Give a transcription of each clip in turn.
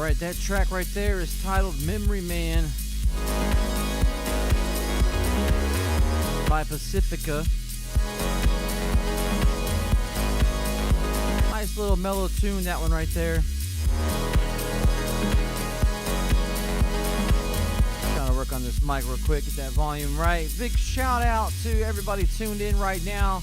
Alright, that track right there is titled Memory Man by Pacifica. Nice little mellow tune, that one right there. Trying to work on this mic real quick, get that volume right. Big shout out to everybody tuned in right now.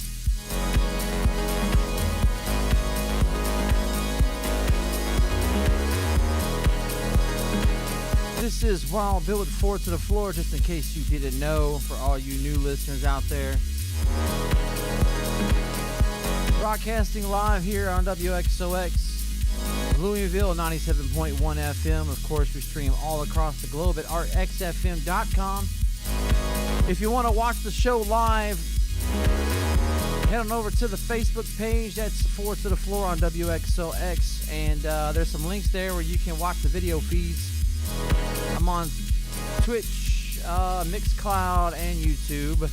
This is Wild Bill with 4 to the Floor, just in case you didn't know, for all you new listeners out there. Broadcasting live here on WXOX, Louisville 97.1 FM. Of course, we stream all across the globe at rxfm.com. If you want to watch the show live, head on over to the Facebook page. That's 4 to the Floor on WXOX. And there's some links there where you can watch the video feeds. I'm on Twitch, Mixcloud, and YouTube.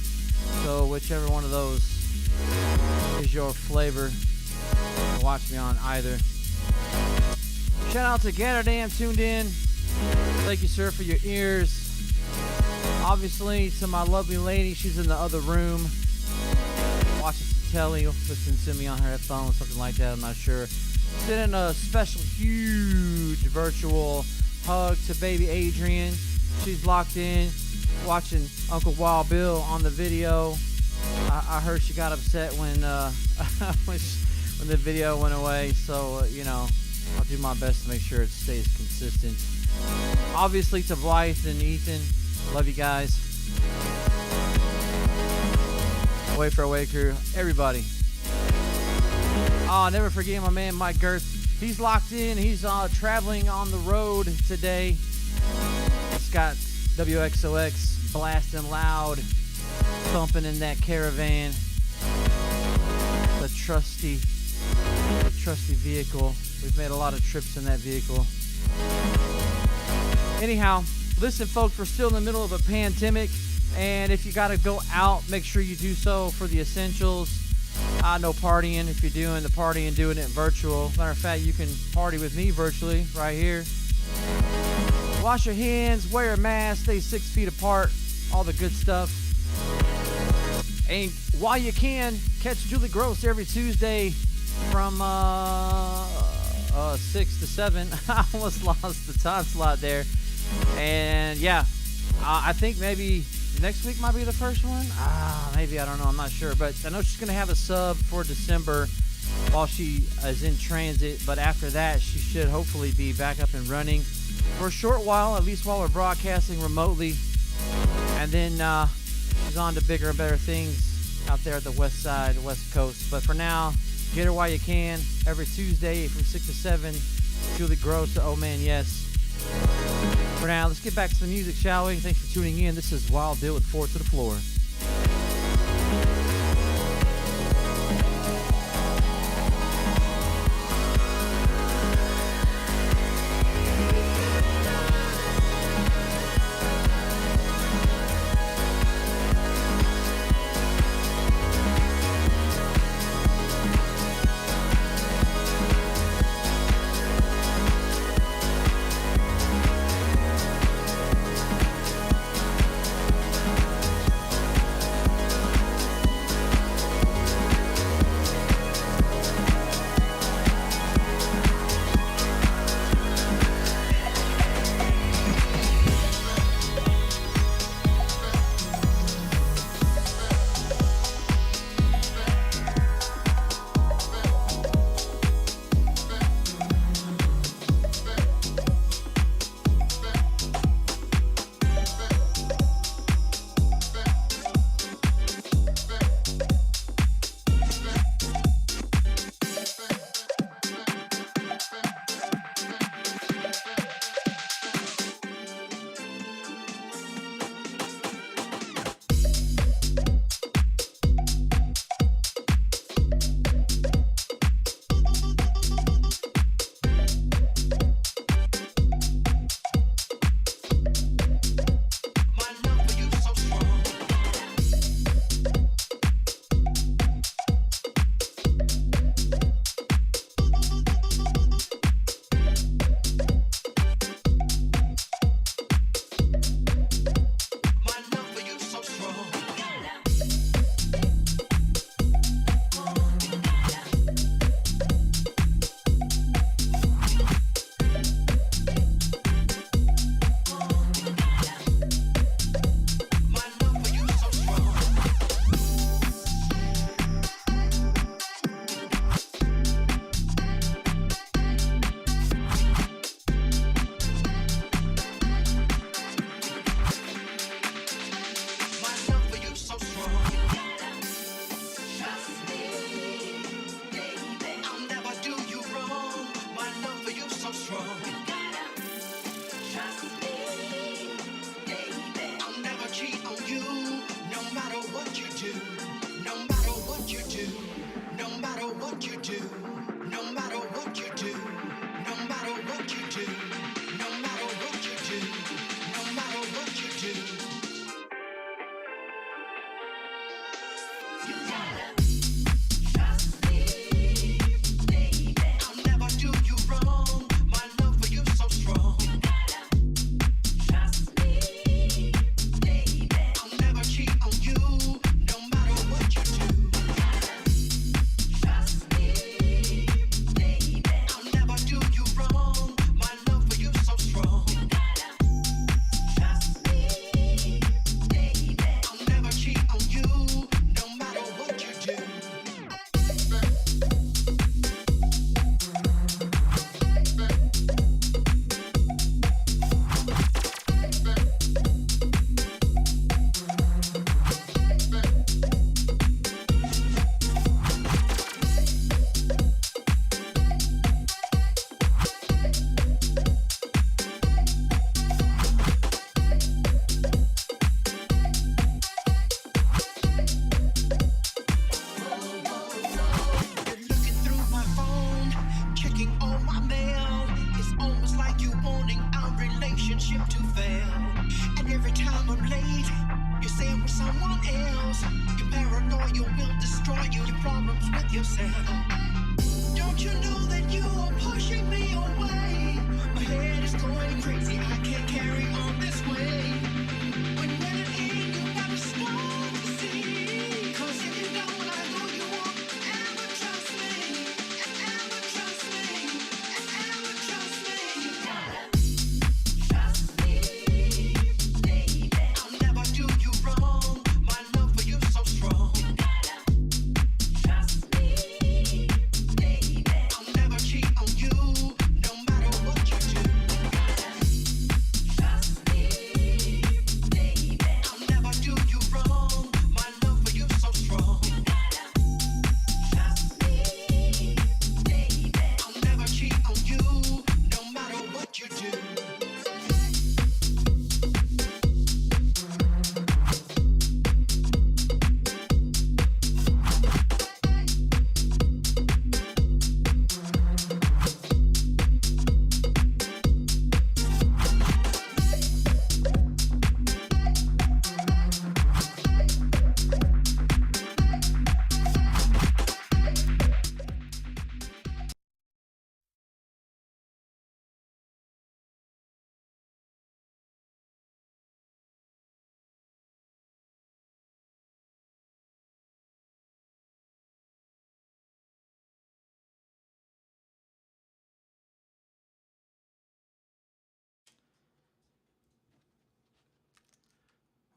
So whichever one of those is your flavor, watch me on either. Shout out to Gatterdam tuned in. Thank you, sir, for your ears. Obviously, to my lovely lady, she's in the other room watching some telly, listening to me on her headphones, something like that, I'm not sure. Sending a special, huge virtual hug to baby Adrian. She's locked in, watching Uncle Wild Bill on the video. I heard she got upset when when the video went away, so you know, I'll do my best to make sure it stays consistent. Obviously to Blythe and Ethan, love you guys. Wait for a Way crew, everybody. Oh, never forget my man Mike Girth. He's locked in. He's traveling on the road today. He's got WXOX blasting loud, thumping in that caravan. The trusty vehicle. We've made a lot of trips in that vehicle. Anyhow, listen, folks, we're still in the middle of a pandemic, and if you got to go out, make sure you do so for the essentials. No partying. If you're doing the partying, doing it virtual. Matter of fact, you can party with me virtually right here. Wash your hands, wear a mask, stay 6 feet apart, all the good stuff. And while you can, catch Julie Gross every Tuesday from 6 to 7. I almost lost the time slot there. And yeah, I think maybe next week might be the first one. Maybe, I don't know, I'm not sure. But I know she's going to have a sub for December while she is in transit. But after that, she should hopefully be back up and running for a short while, at least while we're broadcasting remotely. And then she's on to bigger and better things out there at the west side, the west coast. But for now, get her while you can. Every Tuesday from 6 to 7, Julie Gross to Oh Man Yes. For now, let's get back to the music, shall we? Thanks for tuning in. This is Wild Bill with 4 to the Floor.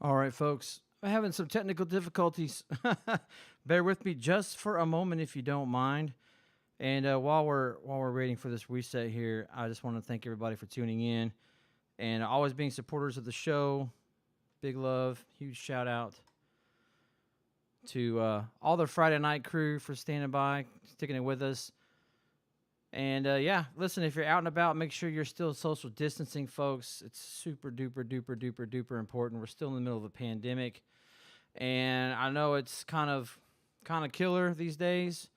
All right, folks. I'm having some technical difficulties. Bear with me just for a moment, if you don't mind. And while we're waiting for this reset here, I just want to thank everybody for tuning in and always being supporters of the show. Big love, huge shout out to all the Friday night crew for standing by, sticking it with us. And yeah, listen, if you're out and about, make sure you're still social distancing, folks. It's super duper duper duper duper important. We're still in the middle of a pandemic, and I know it's kind of killer these days,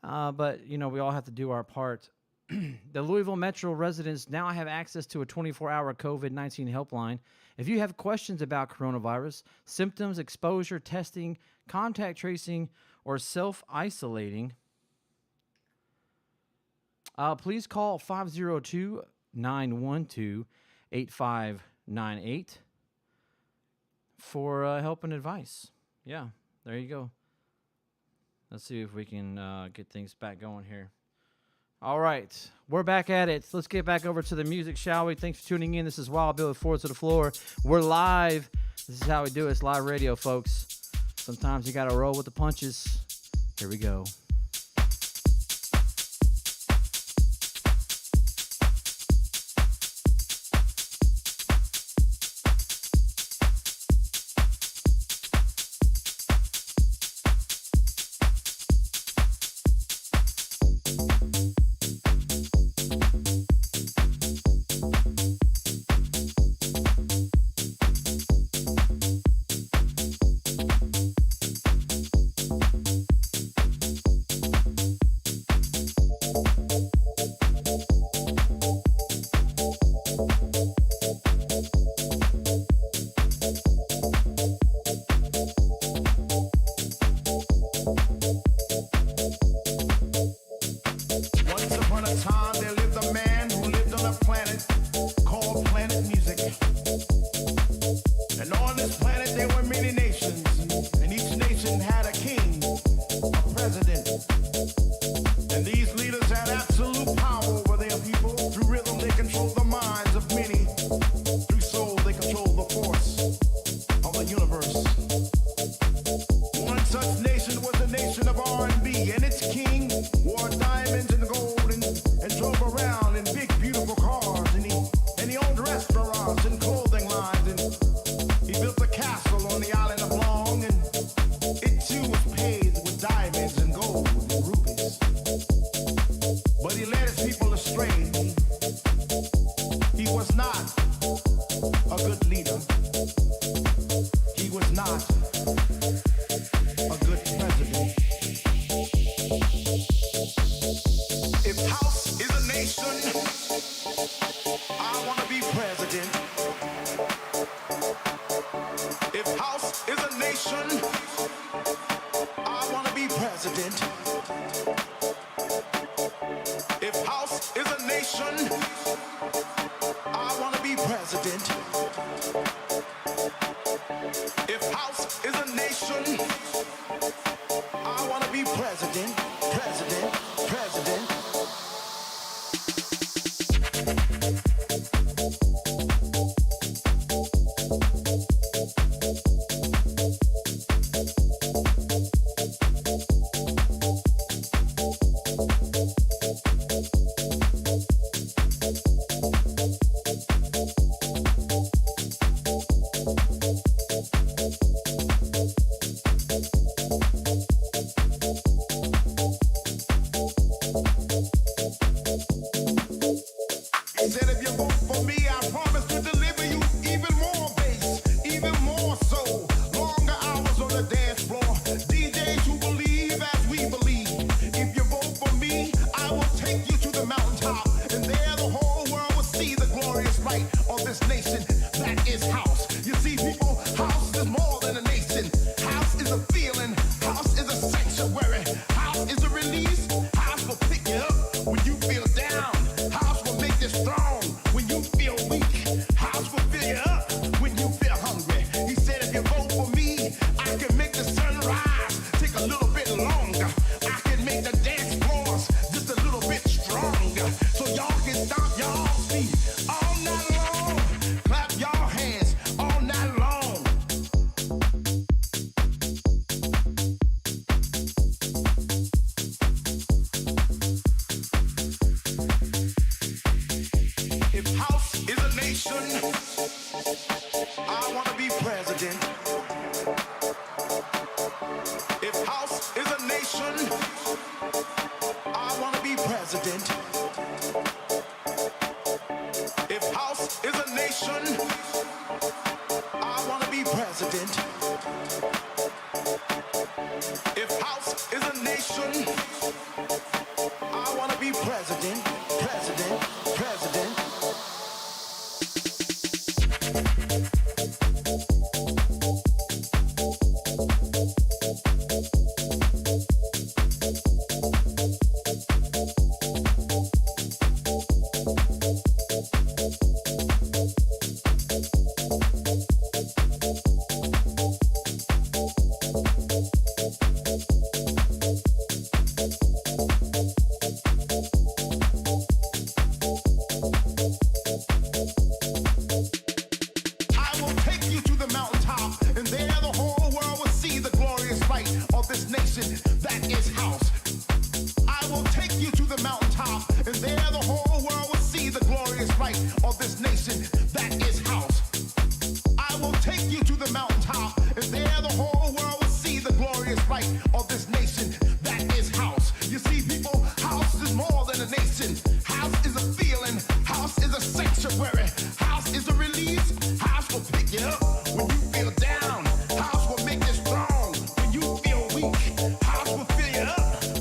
but you know, we all have to do our part. The Louisville Metro residents now have access to a 24-hour COVID-19 helpline. If you have questions about coronavirus, symptoms, exposure, testing, contact tracing, or self-isolating, please call 502-912-8598 for help and advice. Yeah, there you go. Let's see if we can get things back going here. All right, we're back at it. Let's get back over to the music, shall we? Thanks for tuning in. This is Wild Bill with Forward to the Floor. We're live. This is how we do it. It's live radio, folks. Sometimes you got to roll with the punches. Here we go. Each nation had a king, a president, and these leaders had absolute power over their people. Through rhythm, they control the minds of many. Through soul, they control the force of the universe. One such nation was the nation of R&B, and its king wore diamonds and gold and drove around in big, beautiful cars, and he owned restaurants and clothing lines, and he built a castle on the island of Long, and it too was paved with diamonds and gold and rubies. But he led his people astray. He was not a good leader. He was not a good president. If house is a nation, I want to be president. If house is a nation, I want to be president. If house is a nation, I want to be president. If house is a nation, I want to be president, president, president. House will make you strong when you feel weak. House will fill you up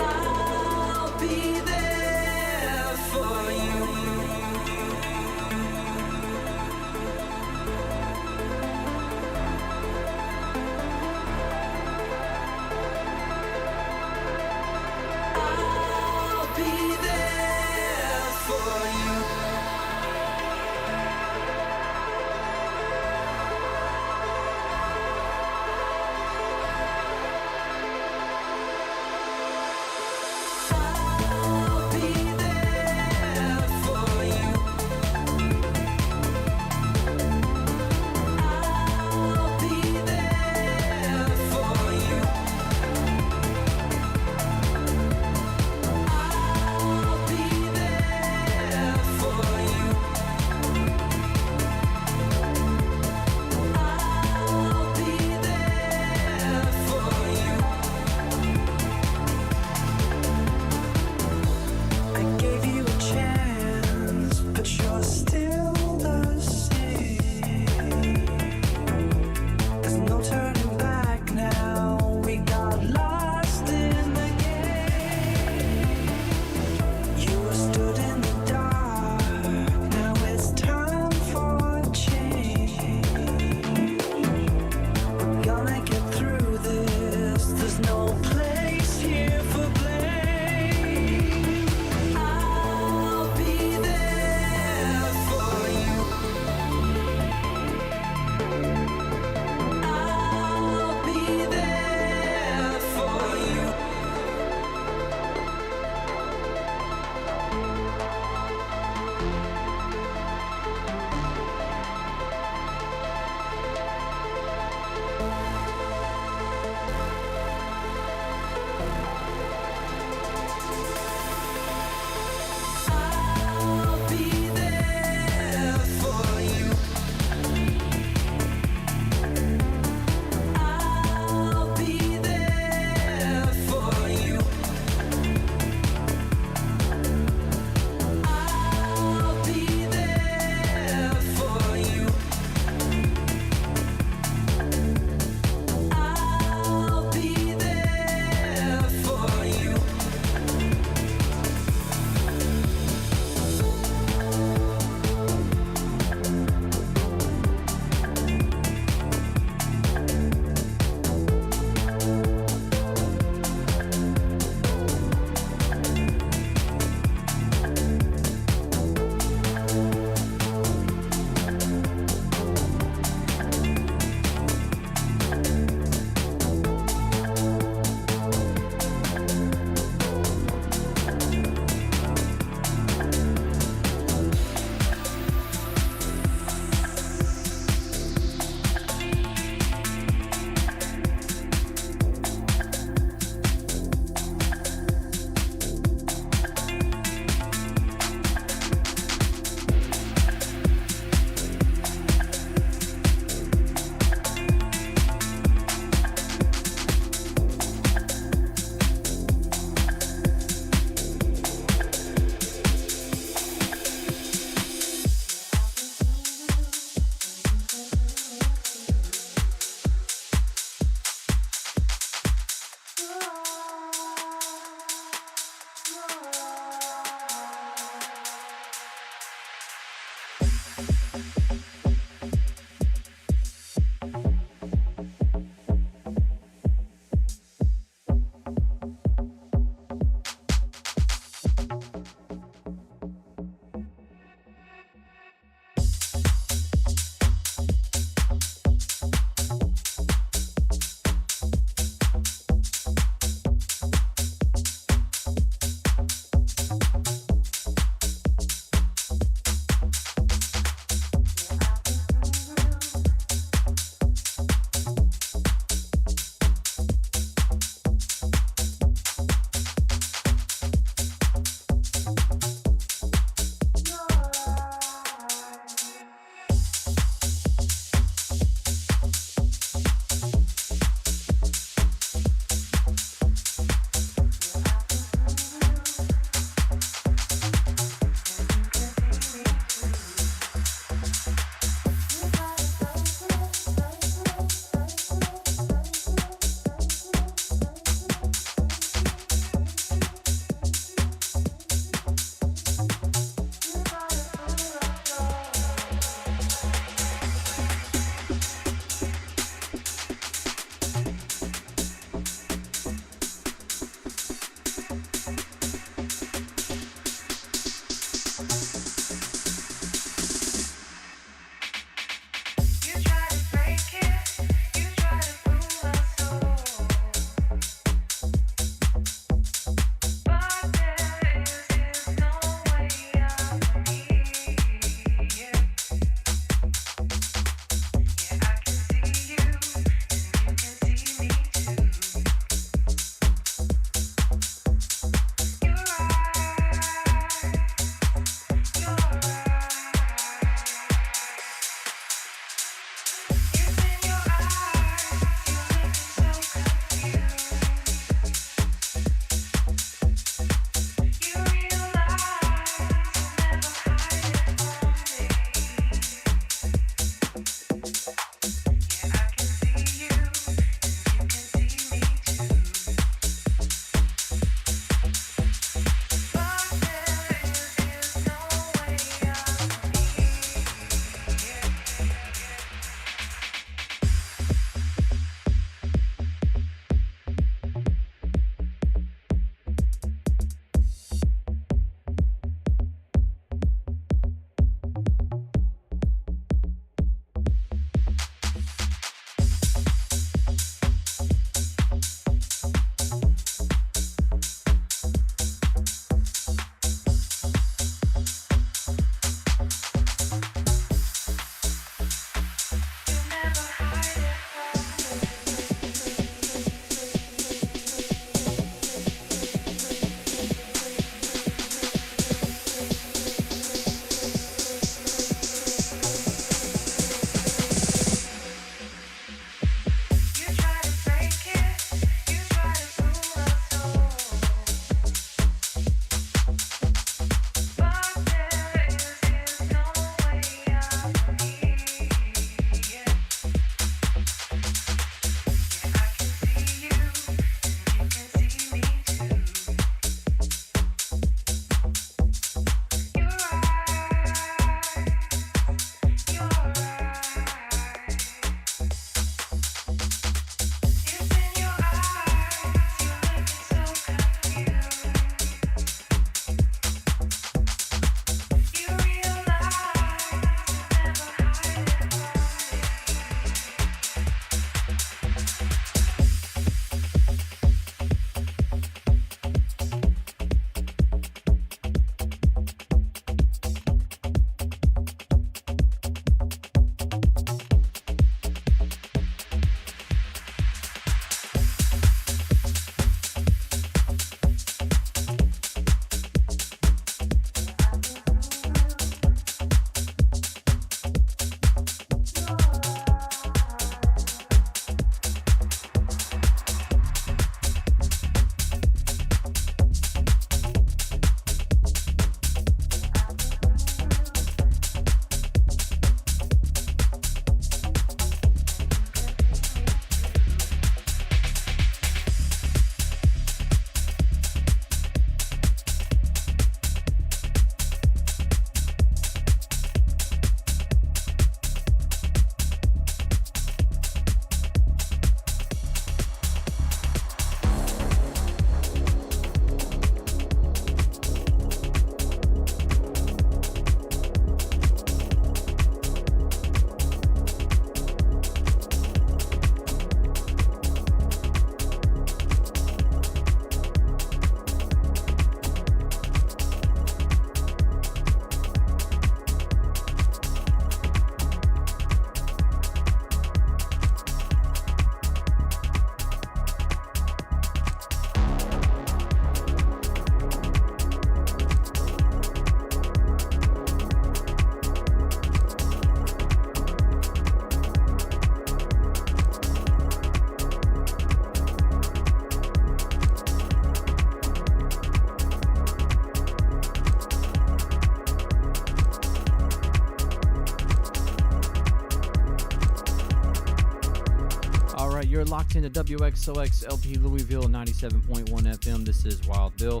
locked into WXOX LP Louisville 97.1 FM. This is Wild Bill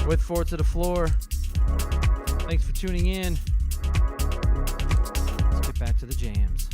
with Four to the Floor. Thanks for tuning in. Let's get back to the jams.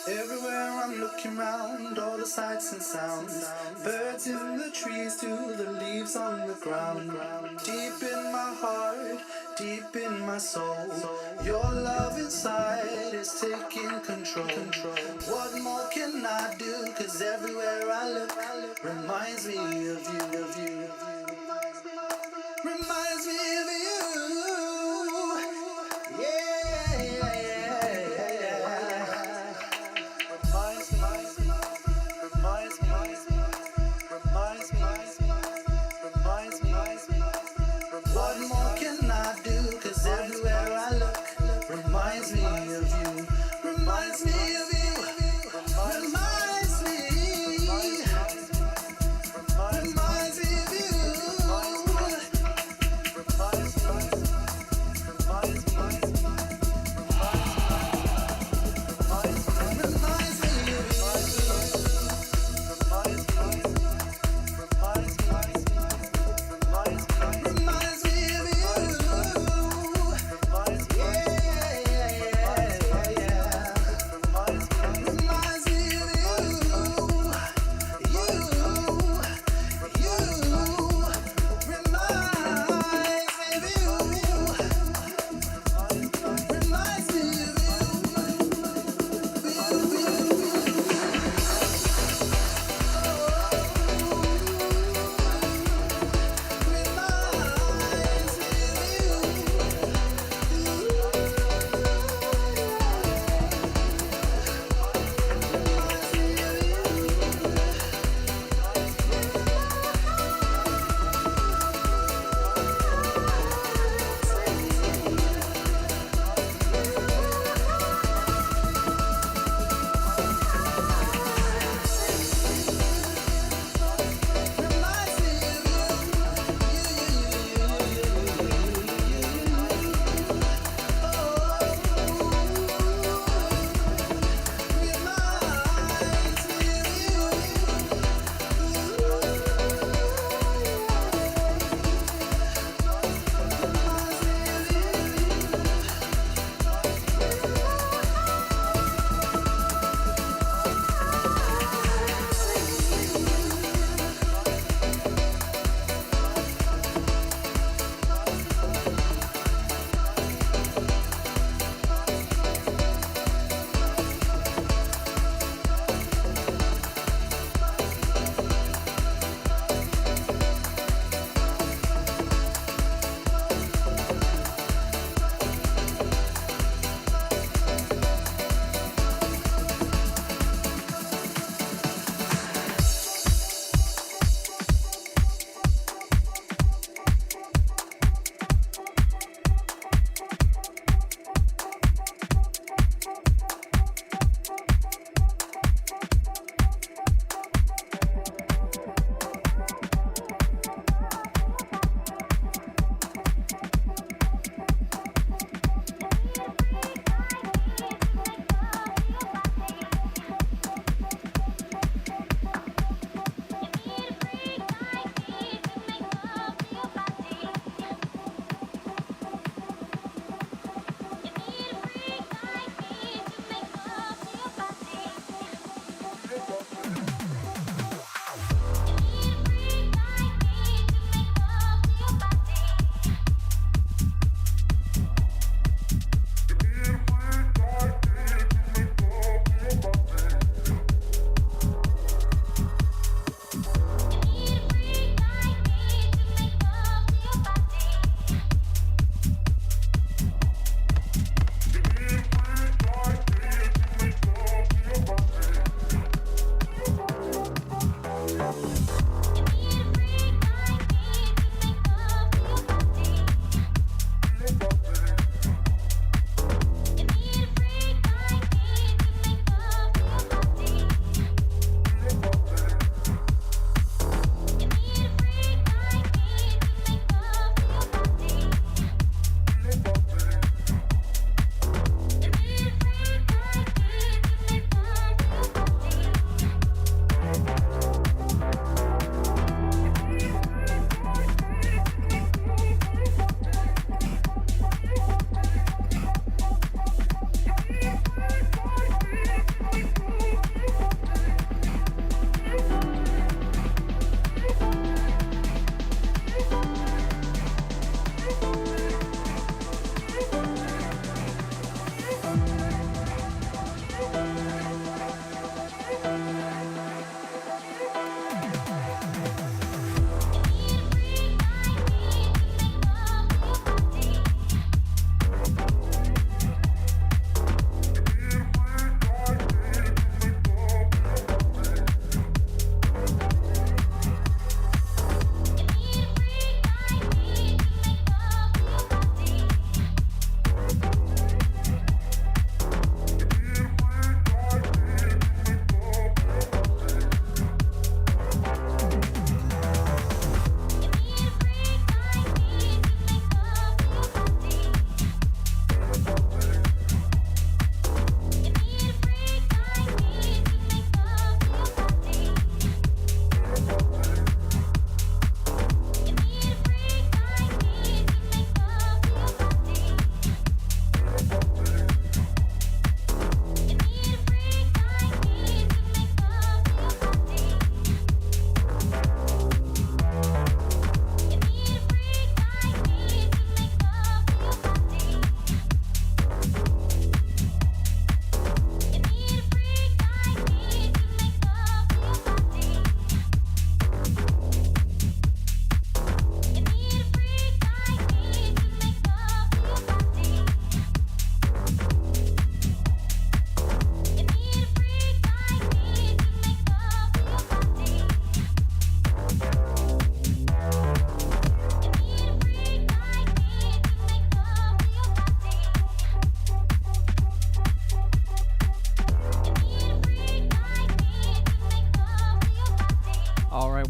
Everywhere I'm looking round, all the sights and sounds. Birds in the trees to the leaves on the ground. Deep in my heart, deep in my soul, your love inside is taking control. What more can I do? 'Cause everywhere I look reminds me of you, of you. Reminds me of you. Yeah, yeah, yeah. Reminds me, reminds me, reminds me, reminds me. What more can I do? 'Cause everywhere I look reminds me of you. Reminds me of you. Reminds me. Reminds me of you. Reminds me.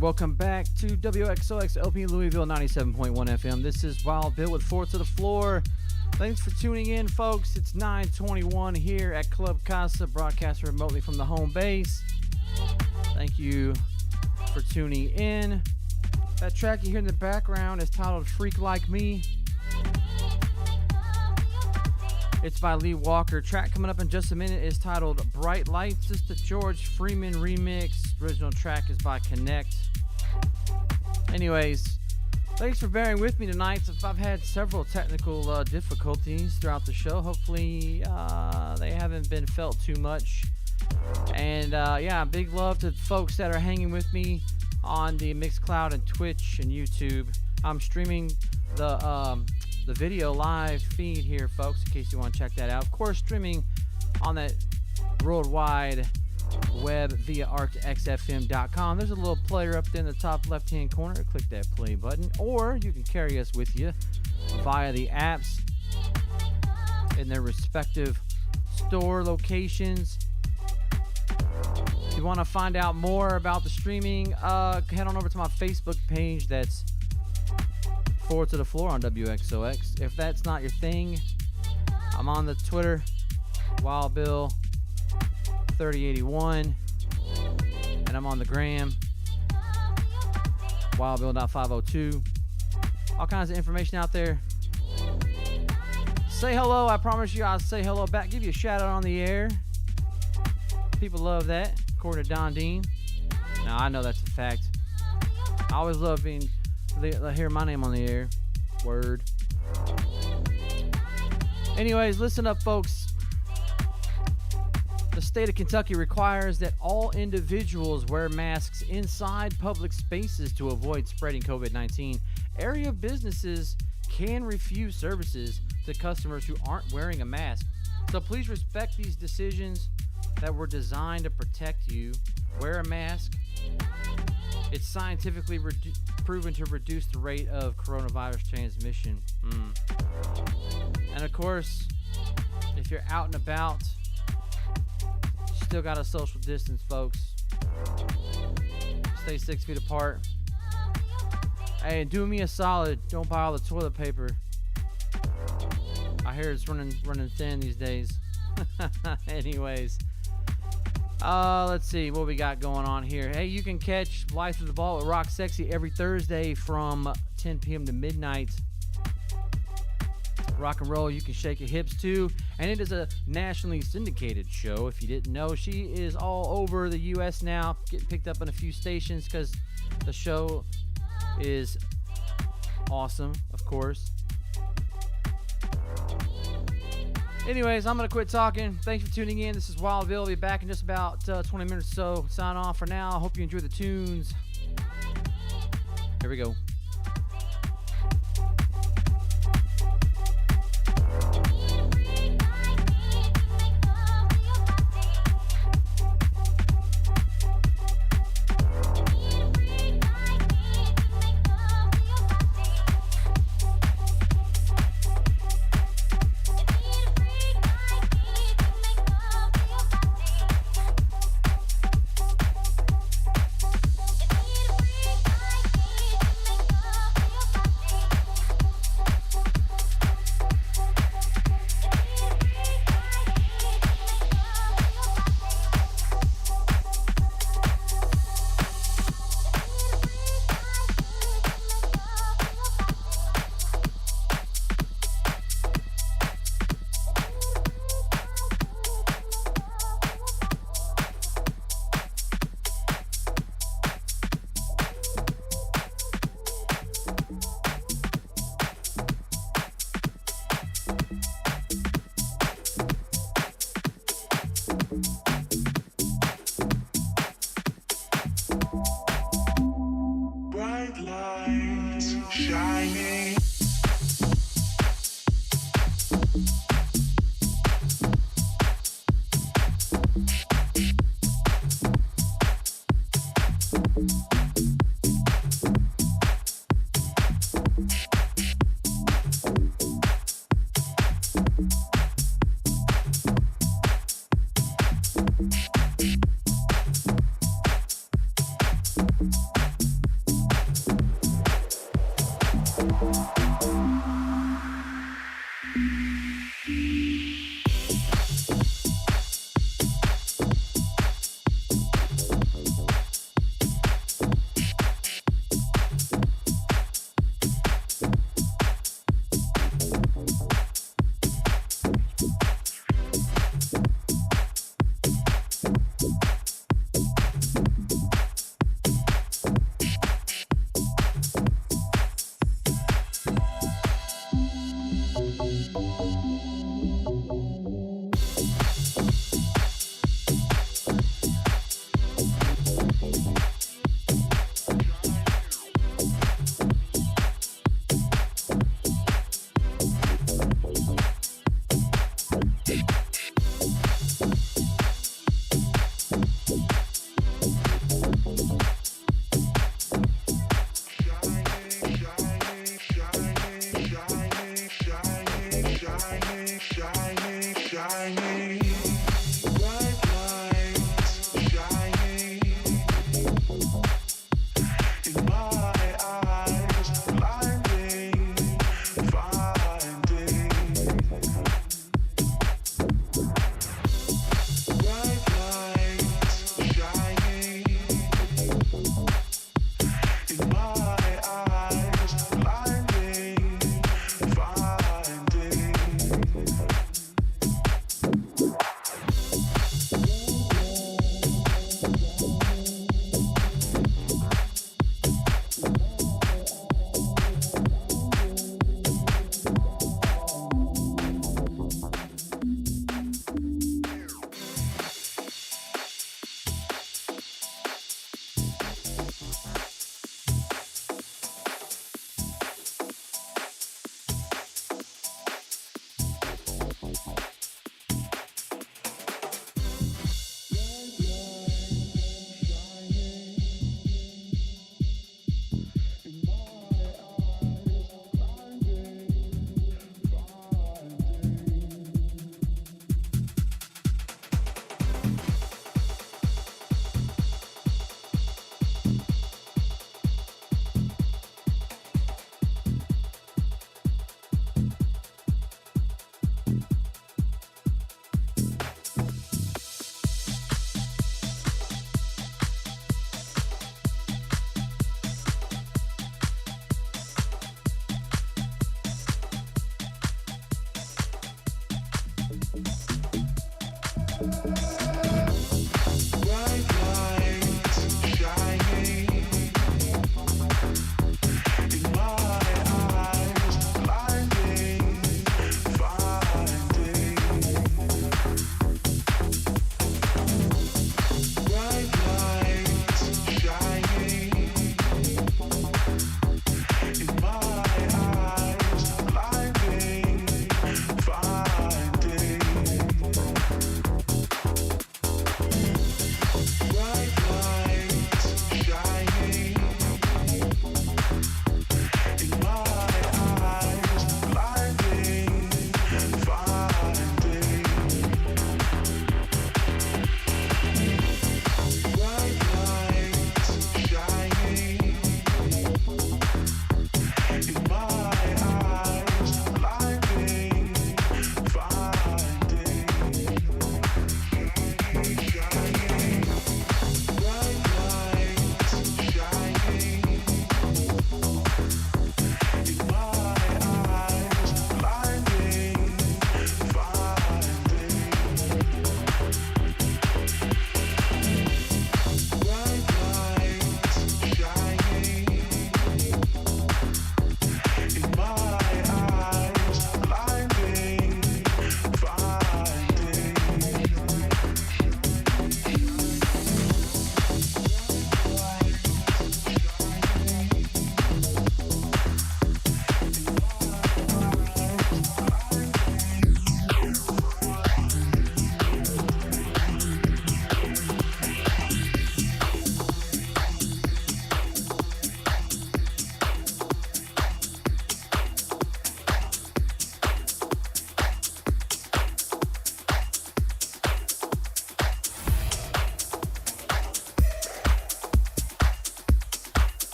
Welcome back to WXOX LP Louisville 97.1 FM. This is Wild Bill with Four to the Floor. Thanks for tuning in, folks. It's 9:21 here at Club Casa, broadcast remotely from the home base. Thank you for tuning in. That track you hear in the background is titled Freak Like Me. It's by Lee Walker. Track coming up in just a minute is titled Bright Lights. This is the George Freeman remix. Original track is by Connect. Anyways, thanks for bearing with me tonight. I've had several technical difficulties throughout the show. Hopefully they haven't been felt too much. And yeah, big love to folks that are hanging with me on the Mixcloud and Twitch and YouTube. I'm streaming the video live feed here, folks, in case you want to check that out. Of course, streaming on that worldwide web via arcxfm.com. There's a little player up there in the top left-hand corner. Click that play button, or you can carry us with you via the apps in their respective store locations. If you want to find out more about the streaming, head on over to my Facebook page. That's Forward to the Floor on WXOX. If that's not your thing, I'm on the Twitter, WildBill3081, and I'm on the gram, WildBill.502. All kinds of information out there. Say hello. I promise you I'll say hello back. Give you a shout out on the air. People love that, according to Don Dean. Now, I know that's a fact. I always love hear my name on the air. Word. Anyways, listen up, folks. The state of Kentucky requires that all individuals wear masks inside public spaces to avoid spreading COVID-19. Area businesses can refuse services to customers who aren't wearing a mask. So please respect these decisions that were designed to protect you. Wear a mask. It's scientifically proven to reduce the rate of coronavirus transmission. And of course, if you're out and about, you still got a social distance, folks. Stay 6 feet apart. Hey, and do me a solid, don't buy all the toilet paper. I hear it's running thin these days. Anyways. Let's see what we got going on here. Hey, you can catch Life of the Ball with Rock Sexy every Thursday from 10 p.m. to midnight. Rock and roll, you can shake your hips too. And it is a nationally syndicated show. If you didn't know, she is all over the U.S. now, getting picked up on a few stations because the show is awesome, of course. Anyways, I'm going to quit talking. Thanks for tuning in. This is Wild Bill. I'll be back in just about 20 minutes or so. Sign off for now. I hope you enjoy the tunes. Here we go.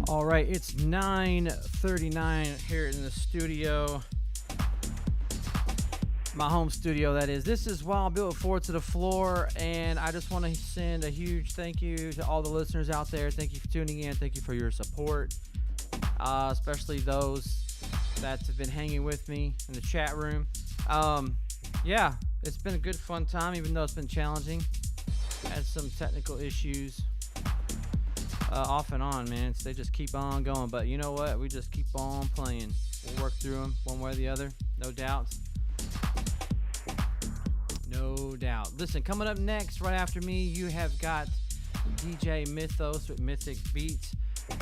All right, it's 9:39 here in the studio. My home studio, that is. This is Wild Bill with Forward to the Floor, and I just want to send a huge thank you to all the listeners out there. Thank you for tuning in. Thank you for your support, especially those that have been hanging with me in the chat room. Yeah, it's been a good, fun time, even though it's been challenging. Had some technical issues off and on, man. So they just keep on going, but you know what? We just keep on playing. We'll work through them one way or the other, no doubt. No doubt. Listen, coming up next, right after me, you have got DJ Mythos with Mythic Beats.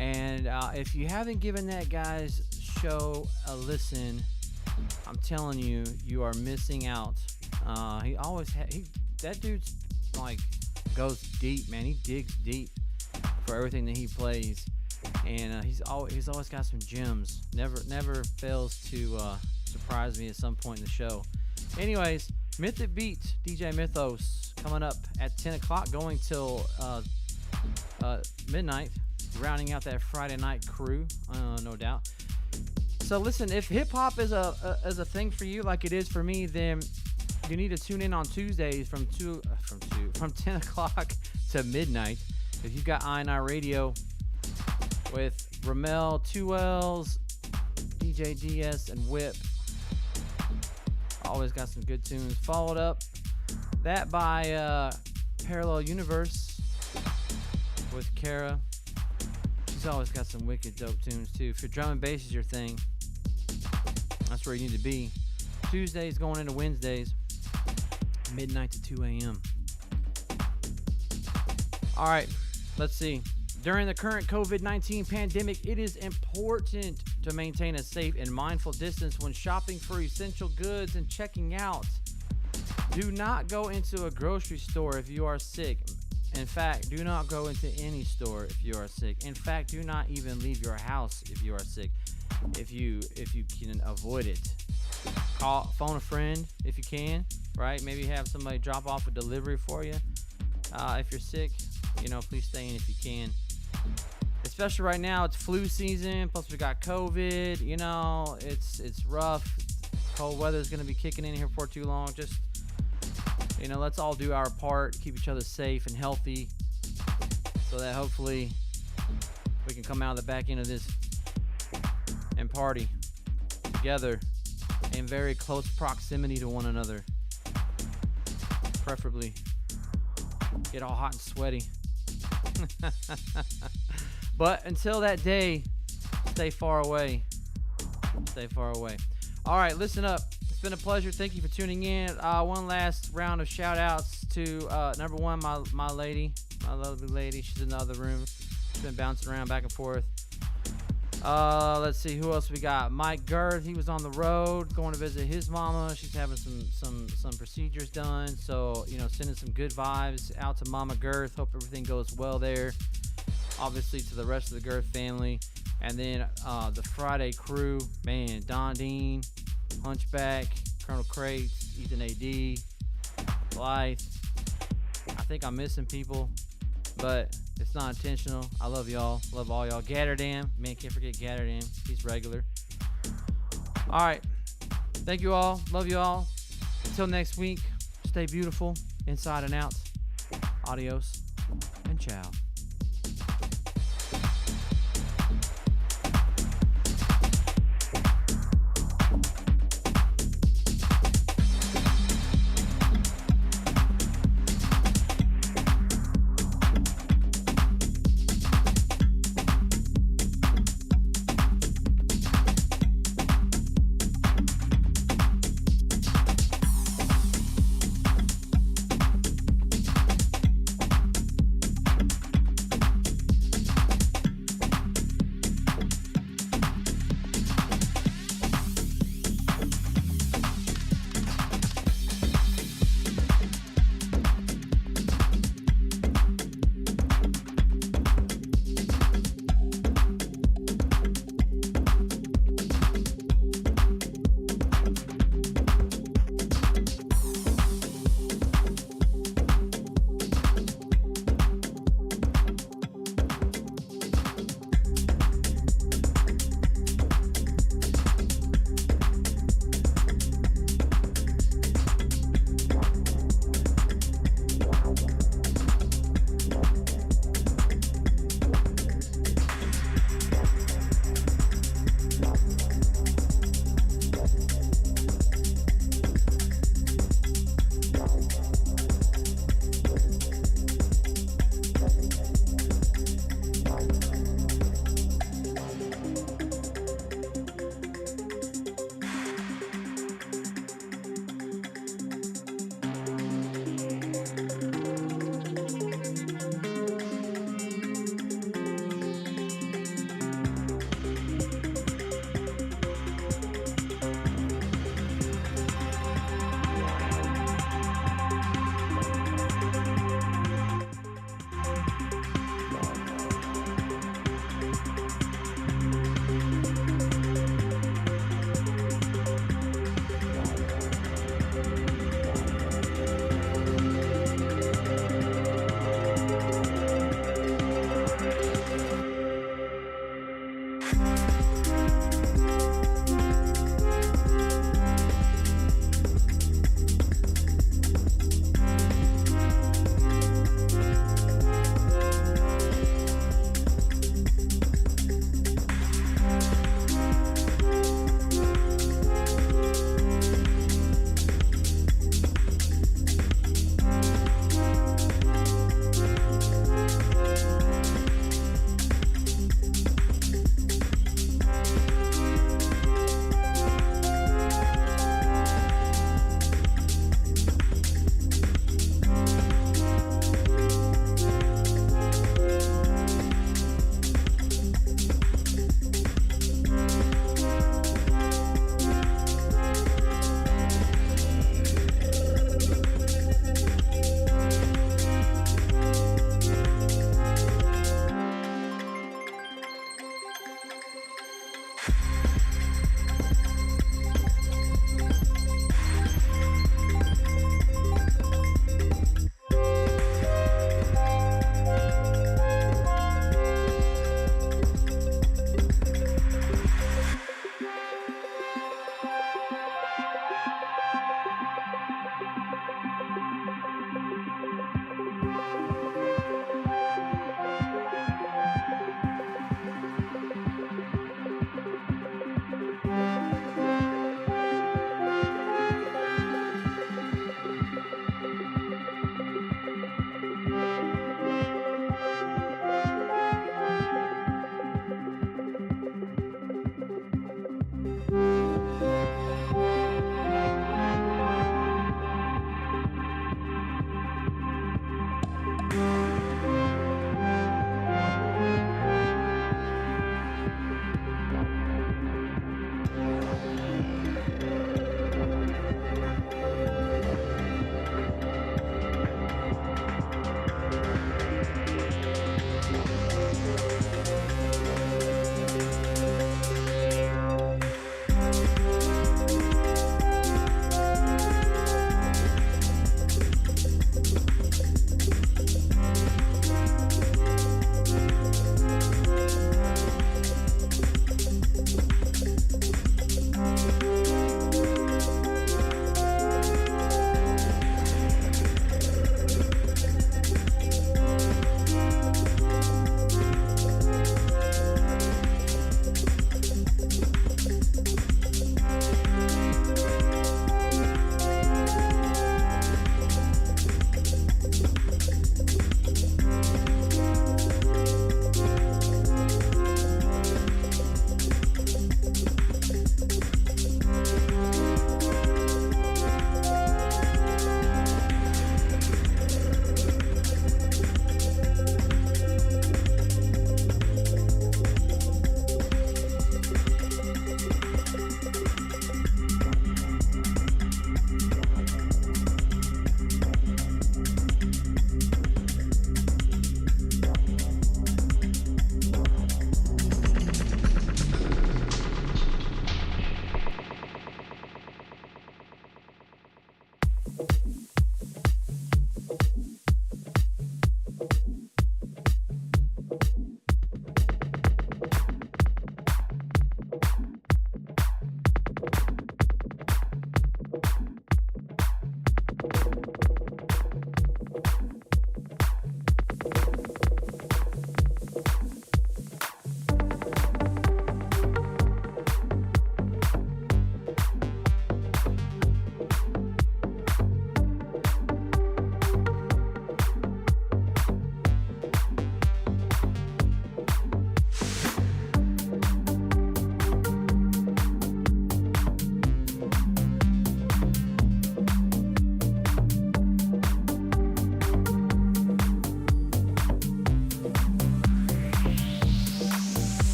And if you haven't given that guy's show a listen, I'm telling you, you are missing out. He always that dude's like goes deep, man. He digs deep for everything that he plays, and he's always got some gems. Never fails to surprise me at some point in the show. Anyways, Mythic Beats, DJ Mythos, coming up at 10 o'clock, going till midnight, rounding out that Friday night crew, no doubt. So listen, if hip-hop is a thing for you like it is for me, then you need to tune in on Tuesdays from 10 o'clock to midnight. If you've got I&I Radio with Ramel, 2Ls, DJ DS, and Whip. Always got some good tunes. Followed up that by Parallel Universe with Kara. She's always got some wicked dope tunes too. If your drum and bass is your thing, that's where you need to be. Tuesdays going into Wednesdays, midnight to 2 a.m. All right, let's see. During the current COVID-19 pandemic, it is important to maintain a safe and mindful distance when shopping for essential goods and checking out. Do not go into a grocery store if you are sick. In fact, do not go into any store if you are sick. In fact, do not even leave your house if you are sick. If you can avoid it. Phone a friend if you can, right? Maybe have somebody drop off a delivery for you. If you're sick, please stay in if you can. Especially right now, it's flu season, plus we got COVID, it's rough. Cold weather's going to be kicking in here for too long. Just, let's all do our part, keep each other safe and healthy, so that hopefully we can come out of the back end of this and party together in very close proximity to one another. Preferably get all hot and sweaty. But until that day, stay far away. Stay far away. All right, listen up. It's been a pleasure. Thank you for tuning in. One last round of shout outs to number one, my lady, my lovely lady. She's in the other room. She's been bouncing around back and forth. Let's see who else we got. Mike Girth, he was on the road going to visit his mama. She's having some procedures done, so sending some good vibes out to Mama Girth. Hope everything goes well there. Obviously to the rest of the Girth family, and then the Friday crew, man, Don Dean, Hunchback, Colonel Crates, Ethan AD, Blythe. I think I'm missing people, but it's not intentional. I love y'all. Love all y'all. Gatterdam. Man, can't forget Gatterdam. He's regular. All right. Thank you all. Love you all. Until next week, stay beautiful inside and out. Adios and ciao.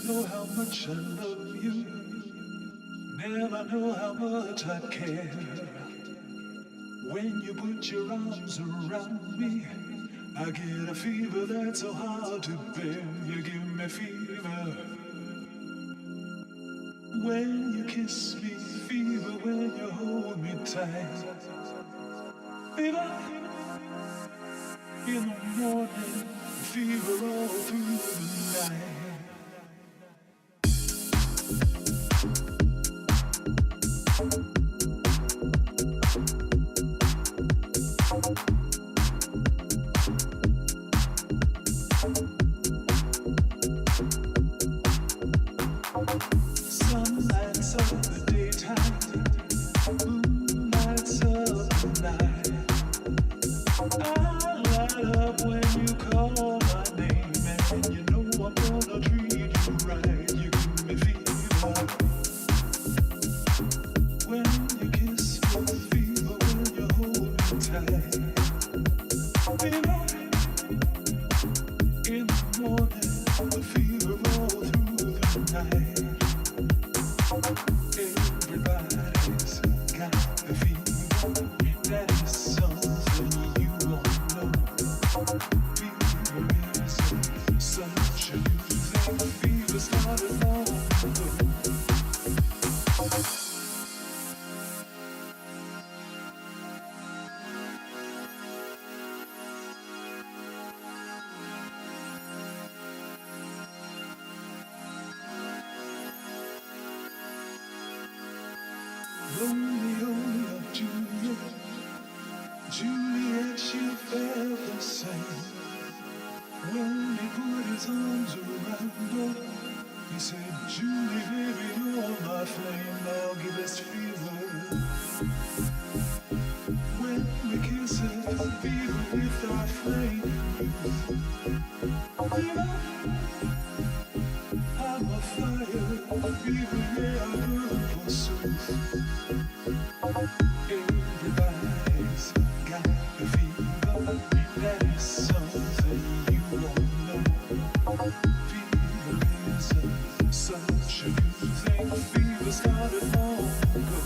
know how much I love you. Never know how much I care. When you put your arms around me, I get a fever that's so hard to bear. You give me fever. When you kiss me, fever when you hold me tight. Fever in the morning, fever all through the night. Sun lights up the daytime, moon lights up the night. I light up when you call my name, and you know I'm gonna treat you right. You give me fever when you kiss me, fever when you hold me tight. Fever in the morning, the fever all through the night. Everybody's got the fever. That is something you all know. Fever is such a new thing. Fever started long ago. Romeo loved Juliet. Juliet, she felt the same. When he put his arms around her, he said, Julie, baby, you're my flame. Now give us fever. When we kiss it, fever with our flame. Fever, I'm a fire. Fever, yeah, I burn forsooth. Everybody's got the fever. That is something you won't know. Fever is such a new thing. Fever started long ago.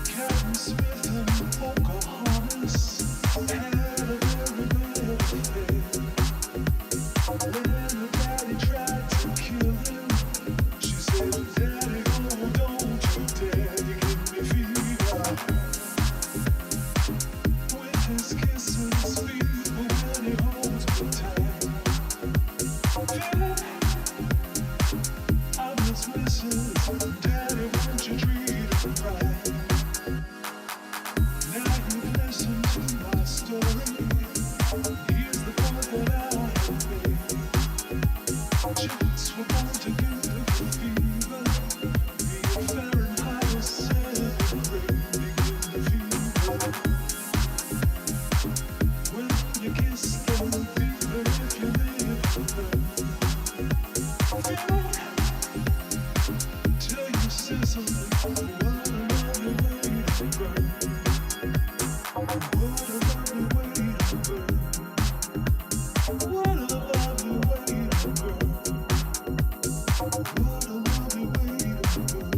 Captain Smith and Pocahontas had a very bad affair. When her daddy tried to kill him, she said, Daddy, oh, don't you dare, you give me fever. With his kisses, fever when he holds me tight. Fever, I miss Mrs. Daddy, won't you treat him right? Now you've listened to my story. Here's the point that I have made. Chicks were born to give the fever. Be it Fahrenheit or centigrade, they give the fever. When you kiss them, fever if you live in them. Fever, till you sizzle, what a lovely way to burn. What a lovely way to burn. What a lovely way to burn. What a lovely way to burn.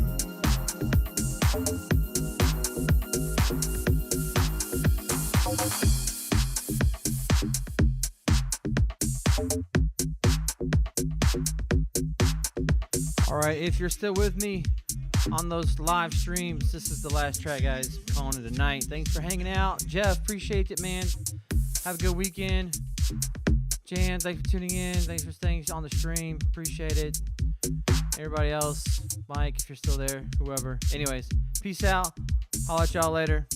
All right, if you're still with me on those live streams, this is the last track, guys. Calling it a night. Thanks for hanging out. Jeff, appreciate it, man. Have a good weekend. Jan, thanks for tuning in. Thanks for staying on the stream. Appreciate it. Everybody else, Mike, if you're still there, whoever. Anyways, peace out. Holla at y'all later.